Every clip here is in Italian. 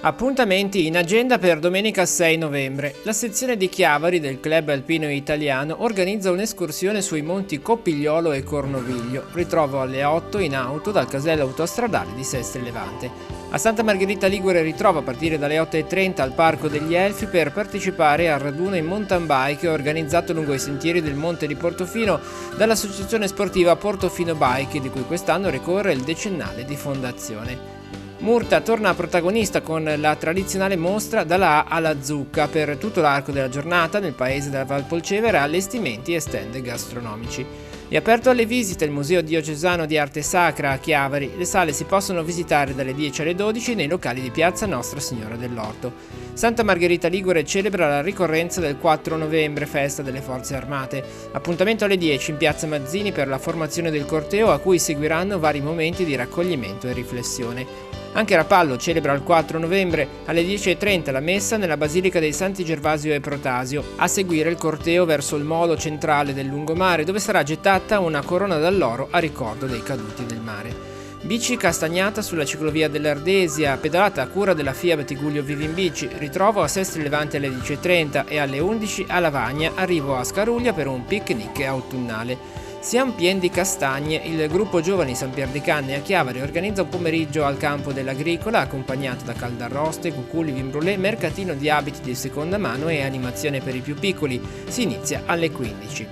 Appuntamenti in agenda per domenica 6 novembre. La sezione di Chiavari del Club Alpino Italiano organizza un'escursione sui monti Copigliolo e Cornoviglio, ritrovo alle 8 in auto dal casello autostradale di Sestri Levante. A Santa Margherita Ligure ritrovo a partire dalle 8:30 al Parco degli Elfi per partecipare al raduno in mountain bike organizzato lungo i sentieri del Monte di Portofino dall'associazione sportiva Portofino Bike, di cui quest'anno ricorre il decennale di fondazione. Murta torna protagonista con la tradizionale mostra dalla A alla Zucca per tutto l'arco della giornata nel paese della Valpolcevera, allestimenti e stand gastronomici. È aperto alle visite il Museo Diocesano di Arte Sacra a Chiavari. Le sale si possono visitare dalle 10 alle 12 nei locali di Piazza Nostra Signora dell'Orto. Santa Margherita Ligure celebra la ricorrenza del 4 novembre, festa delle Forze Armate. Appuntamento alle 10 in Piazza Mazzini per la formazione del corteo, a cui seguiranno vari momenti di raccoglimento e riflessione. Anche Rapallo celebra il 4 novembre alle 10:30 la messa nella Basilica dei Santi Gervasio e Protasio, a seguire il corteo verso il molo centrale del lungomare, dove sarà gettata una corona d'alloro a ricordo dei caduti del mare. Bici castagnata sulla ciclovia dell'Ardesia, pedalata a cura della FIAB Tigullio Vivi in Bici, ritrovo a Sestri Levante alle 10:30 e alle 11 a Lavagna, arrivo a Scaruglia per un picnic autunnale. Siam pien di castagne, il gruppo Giovani San Pier di Canne a Chiavari organizza un pomeriggio al campo dell'Agricola accompagnato da caldarroste, cuculi, vin brûlé, mercatino di abiti di seconda mano e animazione per i più piccoli. Si inizia alle 15.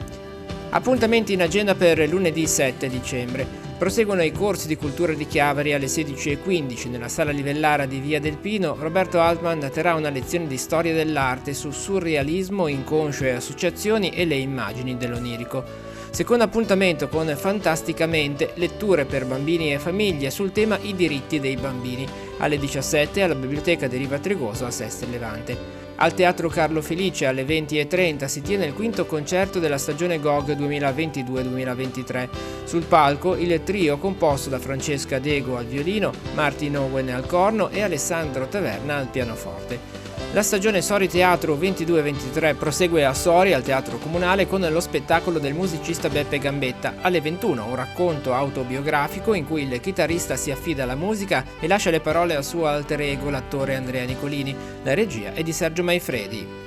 Appuntamenti in agenda per lunedì 7 dicembre. Proseguono i corsi di cultura di Chiavari alle 16:15 nella sala Livellara di Via del Pino. Roberto Altman terrà una lezione di storia dell'arte su surrealismo, inconscio e associazioni e le immagini dell'onirico. Secondo appuntamento con Fantasticamente, letture per bambini e famiglie sul tema I diritti dei bambini, alle 17 alla Biblioteca di Riva Trigoso a Sestri Levante. Al Teatro Carlo Felice alle 20:30 si tiene il quinto concerto della stagione GOG 2022-2023. Sul palco il trio composto da Francesca Dego al violino, Martin Owen al corno e Alessandro Taverna al pianoforte. La stagione Sori Teatro 22-23 prosegue a Sori al Teatro Comunale con lo spettacolo del musicista Beppe Gambetta. Alle 21 un racconto autobiografico in cui il chitarrista si affida alla musica e lascia le parole al suo alter ego, l'attore Andrea Nicolini. La regia è di Sergio Maifredi.